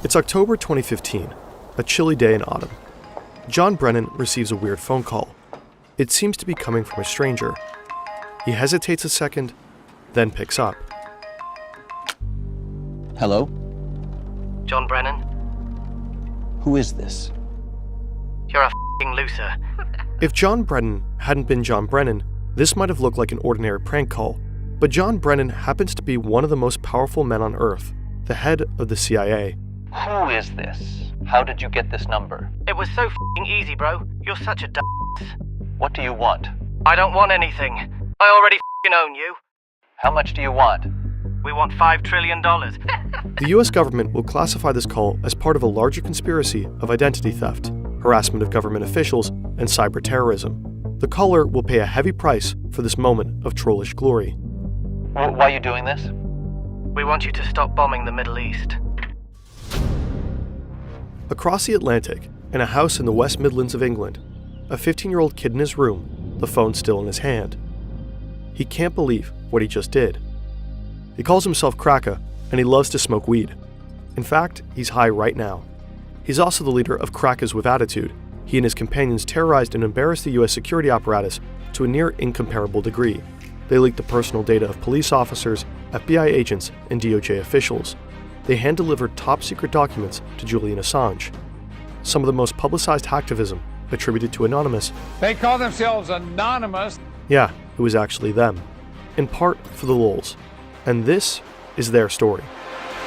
It's October 2015, a chilly day in autumn. John Brennan receives a weird phone call. It seems to be coming from a stranger. He hesitates a second, then picks up. Hello? John Brennan? Who is this? You're a f***ing loser. If John Brennan hadn't been John Brennan, this might have looked like an ordinary prank call. But John Brennan happens to be one of the most powerful men on Earth, the head of the CIA. Who is this? How did you get this number? It was so f***ing easy, bro. You're such a d***. What do you want? I don't want anything. I already f***ing own you. How much do you want? We want $5 trillion. The US government will classify this call as part of a larger conspiracy of identity theft, harassment of government officials, and cyber terrorism. The caller will pay a heavy price for this moment of trollish glory. Why are you doing this? We want you to stop bombing the Middle East. Across the Atlantic, in a house in the West Midlands of England, a 15-year-old kid in his room, the phone still in his hand. He can't believe what he just did. He calls himself Kraka, and he loves to smoke weed. In fact, he's high right now. He's also the leader of Krakas with Attitude. He and his companions terrorized and embarrassed the US security apparatus to a near incomparable degree. They leaked the personal data of police officers, FBI agents, and DOJ officials. They hand-delivered top-secret documents to Julian Assange. Some of the most publicized hacktivism attributed to Anonymous. They call themselves Anonymous. Yeah, it was actually them. In part for the lulz. And this is their story.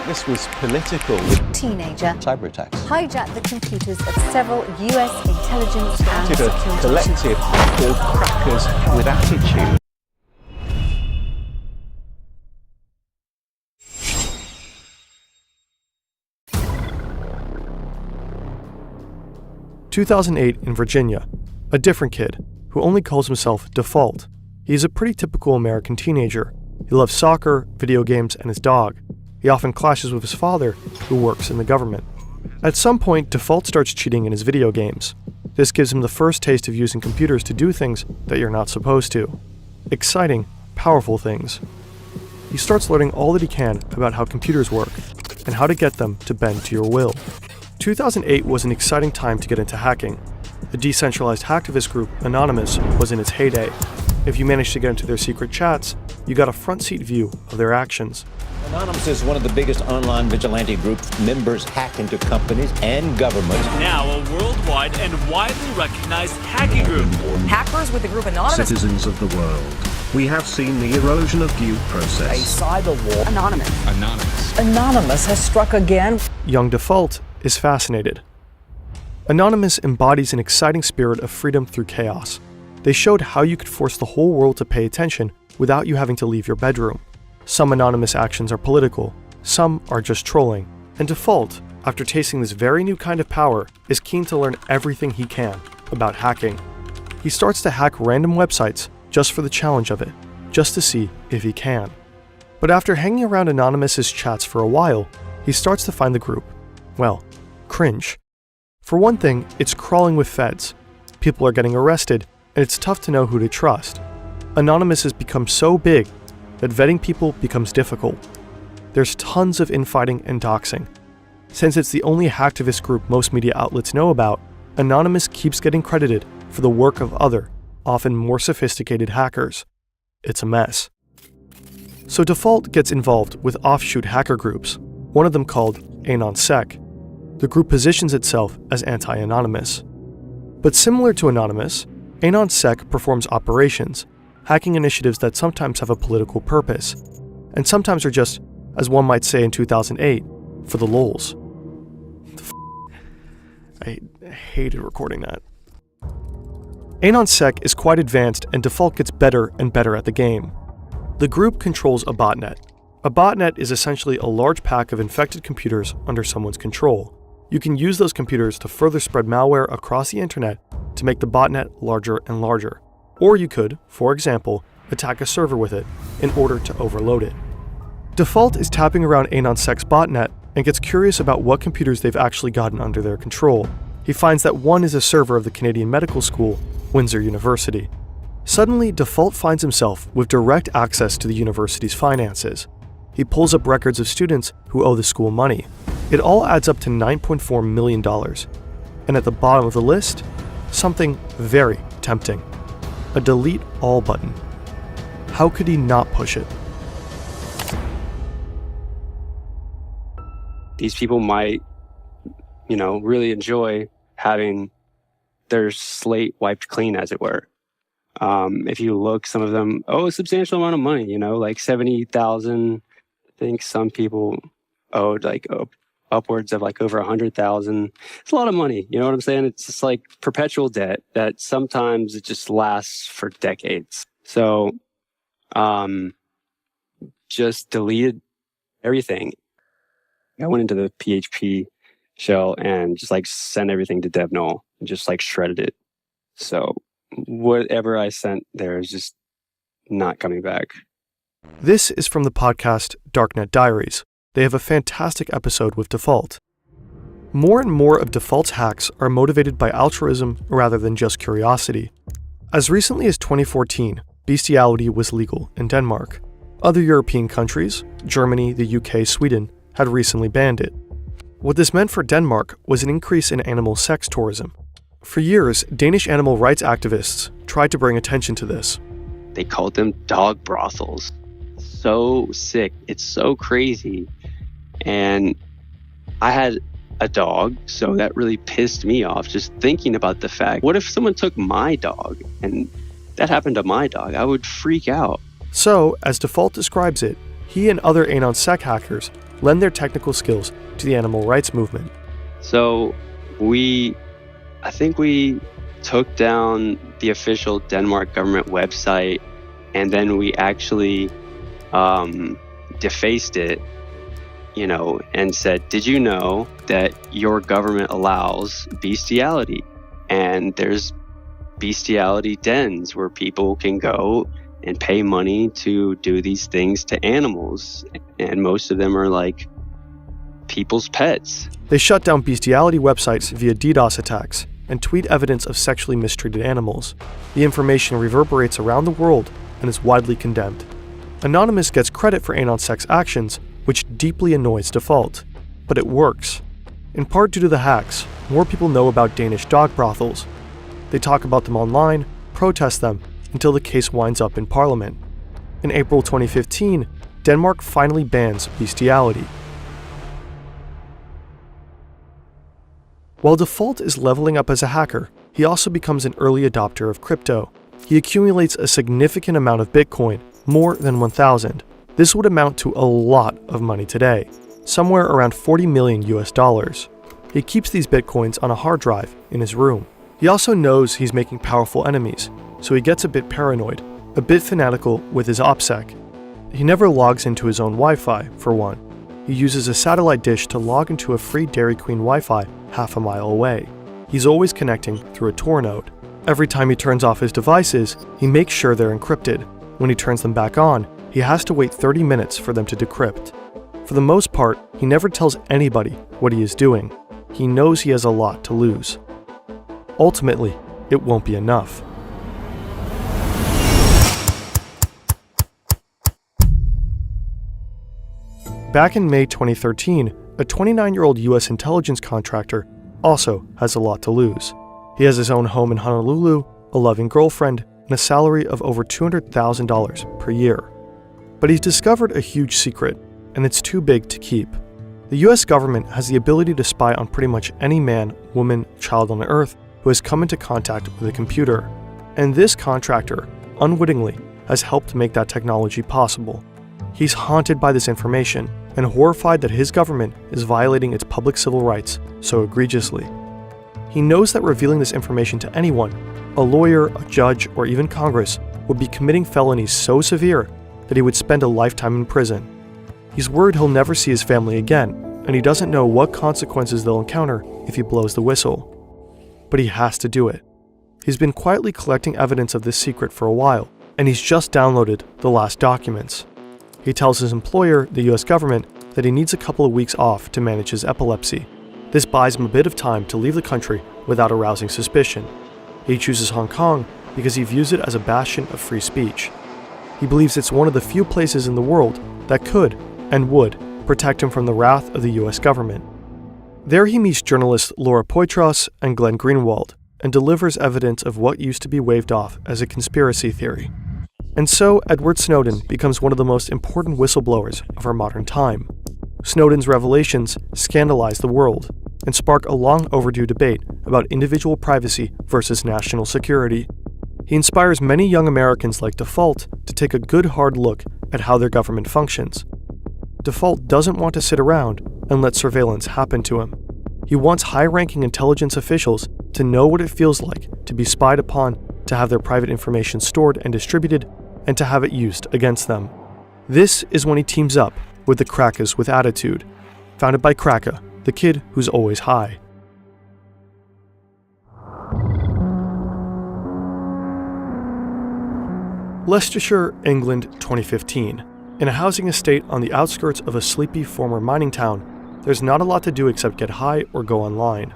This was political. Teenager Cyber attacks. hijacked the computers of several US intelligence and Did a security collective called Crackers with Attitude. In 2008 in Virginia, a different kid who only calls himself Default. He's a pretty typical American teenager. He loves soccer, video games, and his dog. He often clashes with his father, who works in the government. At some point, Default starts cheating in his video games. This gives him the first taste of using computers to do things that you're not supposed to. Exciting, powerful things. He starts learning all that he can about how computers work, and how to get them to bend to your will. 2008 was an exciting time to get into hacking. The decentralized hacktivist group Anonymous was in its heyday. If you managed to get into their secret chats, you got a front-seat view of their actions. Anonymous is one of the biggest online vigilante groups. Members hack into companies and governments. Now a worldwide and widely recognized hacking group. Hackers with the group Anonymous. Citizens of the world, we have seen the erosion of due process. A cyber war. Anonymous. Anonymous has struck again. Young Default is fascinated. Anonymous embodies an exciting spirit of freedom through chaos. They showed how you could force the whole world to pay attention without you having to leave your bedroom. Some Anonymous actions are political, some are just trolling, and Default, after tasting this very new kind of power, is keen to learn everything he can about hacking. He starts to hack random websites just for the challenge of it, just to see if he can. But after hanging around Anonymous's chats for a while, he starts to find the group, well, cringe. For one thing, it's crawling with feds. People are getting arrested, and it's tough to know who to trust. Anonymous has become so big that vetting people becomes difficult. There's tons of infighting and doxing. Since it's the only hacktivist group most media outlets know about, Anonymous keeps getting credited for the work of other, often more sophisticated hackers. It's a mess. So Default gets involved with offshoot hacker groups, one of them called AnonSec. The group positions itself as anti-Anonymous. But similar to Anonymous, AnonSec performs operations, hacking initiatives that sometimes have a political purpose, and sometimes are just, as one might say in 2008, for the lulz. I hated recording that. AnonSec is quite advanced, and Default gets better and better at the game. The group controls a botnet. A botnet is essentially a large pack of infected computers under someone's control. You can use those computers to further spread malware across the internet to make the botnet larger and larger. Or you could, for example, attack a server with it in order to overload it. Default is tapping around AnonSec's botnet and gets curious about what computers they've actually gotten under their control. He finds that one is a server of the Canadian medical school, Windsor University. Suddenly, Default finds himself with direct access to the university's finances. He pulls up records of students who owe the school money. It all adds up to $9.4 million. And at the bottom of the list, something very tempting. A delete all button. How could he not push it? These people might, really enjoy having their slate wiped clean, as it were. If you look, some of them owe a substantial amount of money, like $70,000. I think some people owed upwards of over $100,000. It's a lot of money. You know what I'm saying? It's just like perpetual debt that sometimes it just lasts for decades. So, just deleted everything. I went into the PHP shell and just sent everything to dev null and just shredded it. So whatever I sent there is just not coming back. This is from the podcast Darknet Diaries. They have a fantastic episode with Default. More and more of Default's hacks are motivated by altruism rather than just curiosity. As recently as 2014, bestiality was legal in Denmark. Other European countries, Germany, the UK, Sweden, had recently banned it. What this meant for Denmark was an increase in animal sex tourism. For years, Danish animal rights activists tried to bring attention to this. They called them dog brothels. So sick. It's so crazy. And I had a dog, so that really pissed me off just thinking about the fact, what if someone took my dog and that happened to my dog? I would freak out. So, as Default describes it, he and other Anon Sec hackers lend their technical skills to the animal rights movement. So I think we took down the official Denmark government website, and then we actually defaced it, and said, did you know that your government allows bestiality? And there's bestiality dens where people can go and pay money to do these things to animals. And most of them are people's pets. They shut down bestiality websites via DDoS attacks and tweet evidence of sexually mistreated animals. The information reverberates around the world and is widely condemned. Anonymous gets credit for Anon Sec's actions, which deeply annoys Default. But it works. In part due to the hacks, more people know about Danish dog brothels. They talk about them online, protest them, until the case winds up in Parliament. In April 2015, Denmark finally bans bestiality. While Default is leveling up as a hacker, he also becomes an early adopter of crypto. He accumulates a significant amount of Bitcoin, more than 1,000. This would amount to a lot of money today, somewhere around $40 million US. He keeps these Bitcoins on a hard drive in his room. He also knows he's making powerful enemies, so he gets a bit paranoid, a bit fanatical with his OPSEC. He never logs into his own Wi-Fi, for one. He uses a satellite dish to log into a free Dairy Queen Wi-Fi half a mile away. He's always connecting through a Tor node. Every time he turns off his devices, he makes sure they're encrypted. When he turns them back on, he has to wait 30 minutes for them to decrypt. For the most part, he never tells anybody what he is doing. He knows he has a lot to lose. Ultimately, it won't be enough. Back in May 2013, a 29-year-old US intelligence contractor also has a lot to lose. He has his own home in Honolulu, a loving girlfriend, and a salary of over $200,000 per year. But he's discovered a huge secret, and it's too big to keep. The US government has the ability to spy on pretty much any man, woman, child on Earth who has come into contact with a computer. And this contractor, unwittingly, has helped make that technology possible. He's haunted by this information and horrified that his government is violating its public civil rights so egregiously. He knows that revealing this information to anyone, a lawyer, a judge, or even Congress, would be committing felonies so severe that he would spend a lifetime in prison. He's worried he'll never see his family again, and he doesn't know what consequences they'll encounter if he blows the whistle. But he has to do it. He's been quietly collecting evidence of this secret for a while, and he's just downloaded the last documents. He tells his employer, the US government, that he needs a couple of weeks off to manage his epilepsy. This buys him a bit of time to leave the country without arousing suspicion. He chooses Hong Kong because he views it as a bastion of free speech. He believes it's one of the few places in the world that could and would protect him from the wrath of the US government. There he meets journalists Laura Poitras and Glenn Greenwald and delivers evidence of what used to be waved off as a conspiracy theory. And so Edward Snowden becomes one of the most important whistleblowers of our modern time. Snowden's revelations scandalize the world and spark a long overdue debate about individual privacy versus national security. He inspires many young Americans like Default to take a good hard look at how their government functions. Default doesn't want to sit around and let surveillance happen to him. He wants high-ranking intelligence officials to know what it feels like to be spied upon, to have their private information stored and distributed, and to have it used against them. This is when he teams up with the Crackers with Attitude, founded by Cracker, the kid who's always high. Leicestershire, England, 2015. In a housing estate on the outskirts of a sleepy former mining town, there's not a lot to do except get high or go online.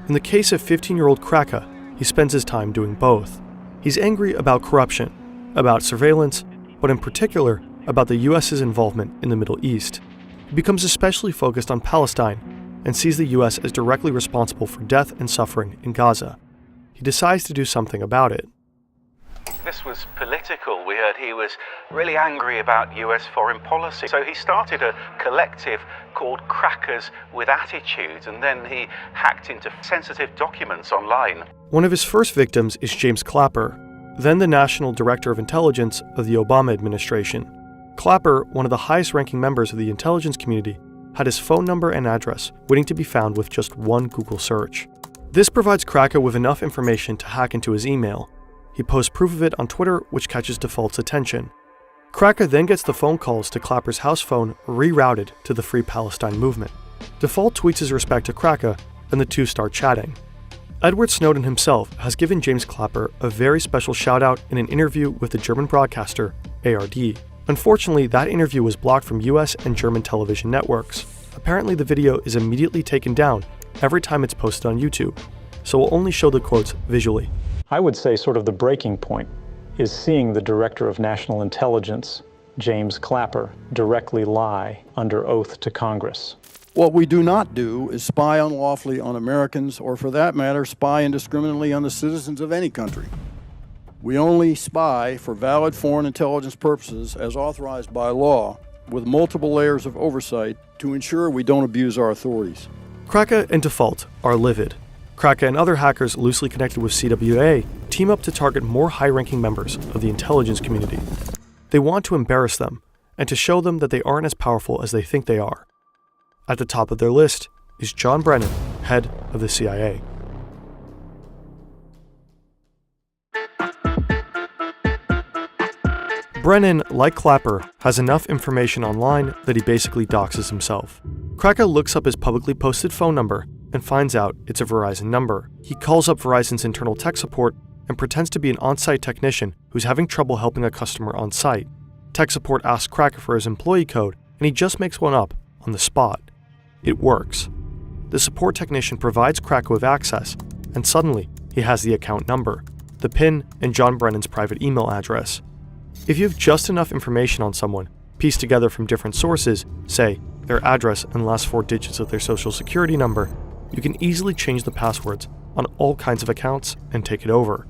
In the case of 15-year-old Cracker, he spends his time doing both. He's angry about corruption, about surveillance, but in particular about the US's involvement in the Middle East. He becomes especially focused on Palestine and sees the US as directly responsible for death and suffering in Gaza. He decides to do something about it. This was political. We heard he was really angry about US foreign policy. So he started a collective called Crackers with Attitude, and then he hacked into sensitive documents online. One of his first victims is James Clapper, then the National Director of Intelligence of the Obama administration. Clapper, one of the highest-ranking members of the intelligence community, had his phone number and address waiting to be found with just one Google search. This provides Cracker with enough information to hack into his email. He posts proof of it on Twitter, which catches Default's attention. Cracker then gets the phone calls to Clapper's house phone rerouted to the Free Palestine movement. Default tweets his respect to Cracker, and the two start chatting. Edward Snowden himself has given James Clapper a very special shout-out in an interview with the German broadcaster ARD. Unfortunately, that interview was blocked from US and German television networks. Apparently, the video is immediately taken down every time it's posted on YouTube, so we'll only show the quotes visually. I would say sort of the breaking point is seeing the Director of National Intelligence, James Clapper, directly lie under oath to Congress. What we do not do is spy unlawfully on Americans, or for that matter, spy indiscriminately on the citizens of any country. We only spy for valid foreign intelligence purposes as authorized by law, with multiple layers of oversight to ensure we don't abuse our authorities. Cracker and Default are livid. Cracker and other hackers loosely connected with CWA team up to target more high-ranking members of the intelligence community. They want to embarrass them and to show them that they aren't as powerful as they think they are. At the top of their list is John Brennan, head of the CIA. Brennan, like Clapper, has enough information online that he basically doxes himself. Cracker looks up his publicly posted phone number and finds out it's a Verizon number. He calls up Verizon's internal tech support and pretends to be an on-site technician who's having trouble helping a customer on site. Tech support asks Cracker for his employee code, and he just makes one up on the spot. It works. The support technician provides Cracker with access, and suddenly he has the account number, the PIN, and John Brennan's private email address. If you have just enough information on someone, pieced together from different sources, say their address and last 4 digits of their social security number, you can easily change the passwords on all kinds of accounts and take it over.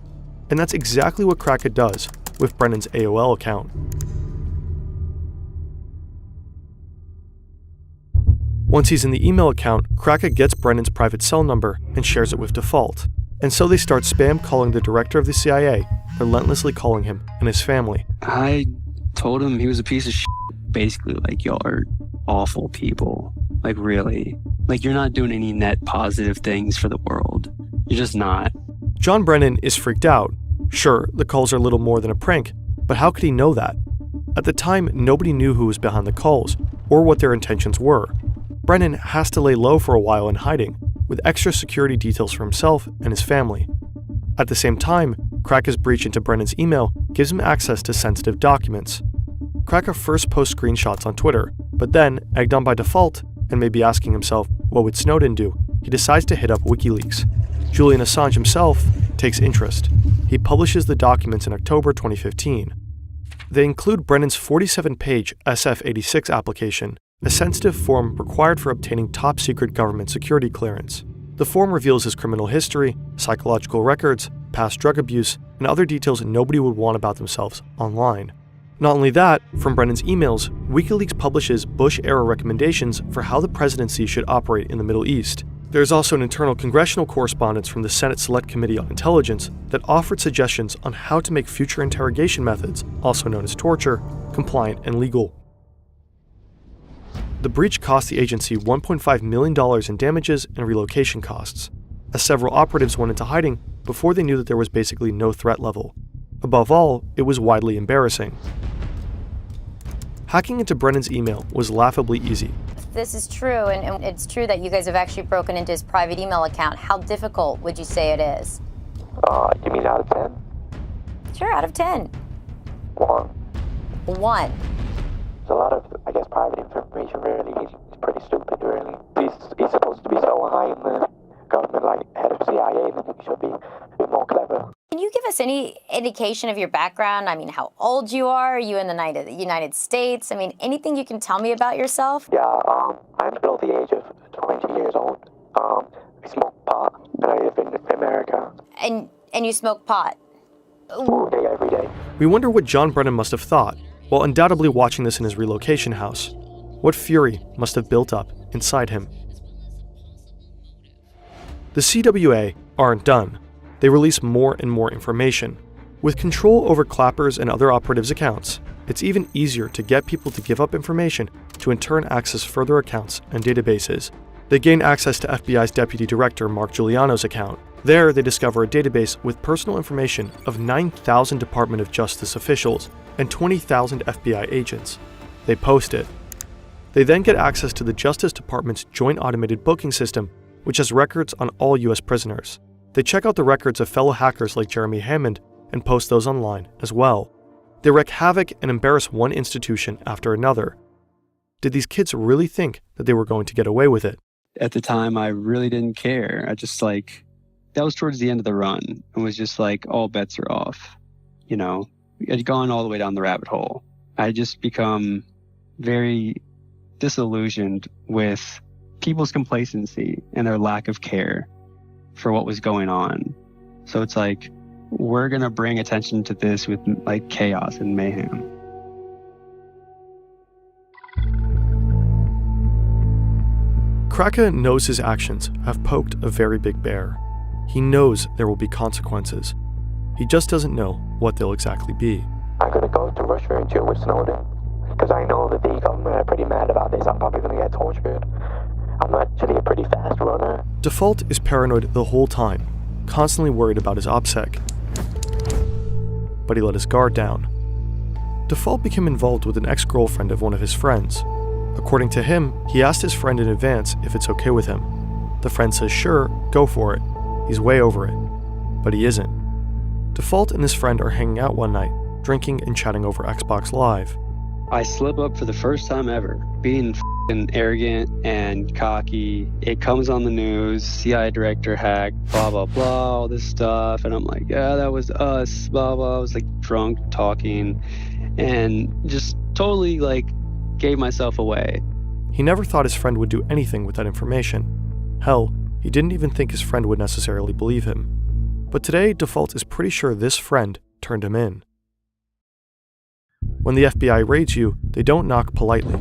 And that's exactly what Cracker does with Brennan's AOL account. Once he's in the email account, Cracker gets Brennan's private cell number and shares it with Default. And so they start spam calling the director of the CIA, relentlessly calling him and his family. I told him he was a piece of shit. Basically, like, y'all are awful people. Like, really. Like, you're not doing any net positive things for the world. You're just not. John Brennan is freaked out. Sure, the calls are little more than a prank, but how could he know that? At the time, nobody knew who was behind the calls, or what their intentions were. Brennan has to lay low for a while in hiding, with extra security details for himself and his family. At the same time, Cracker's breach into Brennan's email gives him access to sensitive documents. Cracker first posts screenshots on Twitter, but then, egged on by Default, and maybe asking himself, what would Snowden do, he decides to hit up WikiLeaks. Julian Assange himself takes interest. He publishes the documents in October 2015. They include Brennan's 47-page SF-86 application, a sensitive form required for obtaining top-secret government security clearance. The form reveals his criminal history, psychological records, past drug abuse, and other details nobody would want about themselves online. Not only that, from Brennan's emails, WikiLeaks publishes Bush-era recommendations for how the presidency should operate in the Middle East. There is also an internal congressional correspondence from the Senate Select Committee on Intelligence that offered suggestions on how to make future interrogation methods, also known as torture, compliant and legal. The breach cost the agency $1.5 million in damages and relocation costs, as several operatives went into hiding before they knew that there was basically no threat level. Above all, it was widely embarrassing. Hacking into Brennan's email was laughably easy. If this is true, and it's true that you guys have actually broken into his private email account, how difficult would you say it is? You mean out of 10? Sure, out of 10. 1. 1. There's a lot of, I guess, private information, really. He's pretty stupid, really. He's supposed to be so high in the government, like head of CIA, that he should be a bit more clever. Can you give us any indication of your background? I mean, how old you are you in the United States? I mean, anything you can tell me about yourself? Yeah, I'm below the age of 20 years old. I smoke pot, and I live in America. And you smoke pot? All day, every day. We wonder what John Brennan must have thought, while undoubtedly watching this in his relocation house. What fury must have built up inside him. The CWA aren't done. They release more and more information. With control over Clapper's and other operatives' accounts, it's even easier to get people to give up information to in turn access further accounts and databases. They gain access to FBI's Deputy Director Mark Giuliano's account. There, they discover a database with personal information of 9,000 Department of Justice officials and 20,000 FBI agents. They post it. They then get access to the Justice Department's Joint Automated Booking System, which has records on all U.S. prisoners. They check out the records of fellow hackers like Jeremy Hammond and post those online as well. They wreak havoc and embarrass one institution after another. Did these kids really think that they were going to get away with it? At the time, I really didn't care. I just that was towards the end of the run. It was just like, all bets are off. You know, I'd gone all the way down the rabbit hole. I just become very disillusioned with people's complacency and their lack of care for what was going on. So it's like, we're going to bring attention to this with like chaos and mayhem. Kraka knows his actions have poked a very big bear. He knows there will be consequences. He just doesn't know what they'll exactly be. I'm going to go to Russia and chill with Snowden, because I know that the government are pretty mad about this. I'm probably going to get tortured. I'm actually a pretty fast runner. Default is paranoid the whole time, constantly worried about his OPSEC. But he let his guard down. Default became involved with an ex-girlfriend of one of his friends. According to him, he asked his friend in advance if it's okay with him. The friend says sure, go for it. He's way over it. But he isn't. Default and his friend are hanging out one night, drinking and chatting over Xbox Live. I slip up for the first time ever, being f***ing arrogant and cocky. It comes on the news, CIA director hacked, blah, blah, blah, all this stuff. And I'm like, yeah, that was us, blah, blah. I was like drunk, talking, and just totally gave myself away. He never thought his friend would do anything with that information. Hell, he didn't even think his friend would necessarily believe him. But today, Default is pretty sure this friend turned him in. When the FBI raids you, they don't knock politely.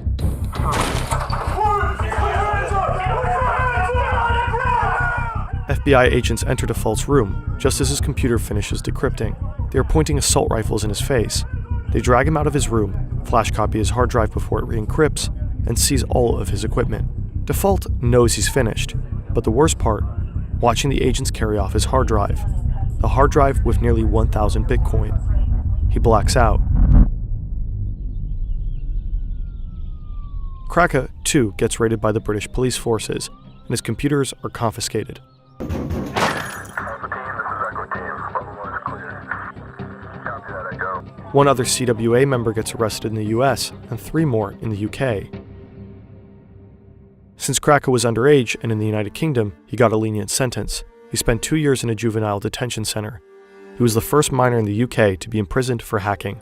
FBI agents enter Default's room just as his computer finishes decrypting. They are pointing assault rifles in his face. They drag him out of his room, flash copy his hard drive before it re-encrypts, and seize all of his equipment. Default knows he's finished, but the worst part, watching the agents carry off his hard drive. The hard drive with nearly 1,000 Bitcoin. He blacks out. Kraka, too, gets raided by the British police forces, and his computers are confiscated. One other CWA member gets arrested in the US, and 3 more in the UK. Since Kraka was underage and in the United Kingdom, he got a lenient sentence. He spent 2 years in a juvenile detention center. He was the first minor in the UK to be imprisoned for hacking.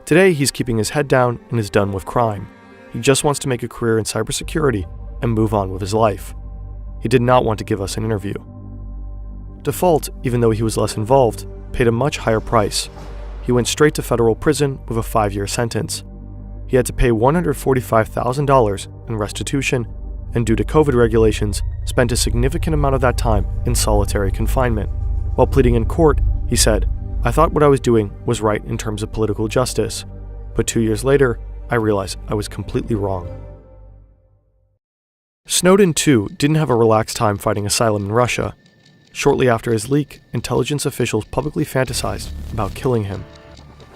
Today, he's keeping his head down and is done with crime. He just wants to make a career in cybersecurity and move on with his life. He did not want to give us an interview. Default, even though he was less involved, paid a much higher price. He went straight to federal prison with a 5-year sentence. He had to pay $145,000 in restitution, and due to COVID regulations, spent a significant amount of that time in solitary confinement. While pleading in court, he said, "I thought what I was doing was right in terms of political justice, but 2 years later, I realized I was completely wrong." Snowden, too, didn't have a relaxed time fighting asylum in Russia. Shortly after his leak, intelligence officials publicly fantasized about killing him.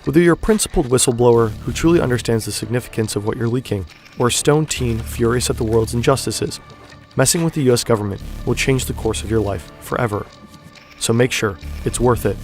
Whether you're a principled whistleblower who truly understands the significance of what you're leaking, or a stoned teen furious at the world's injustices, messing with the US government will change the course of your life forever. So make sure it's worth it.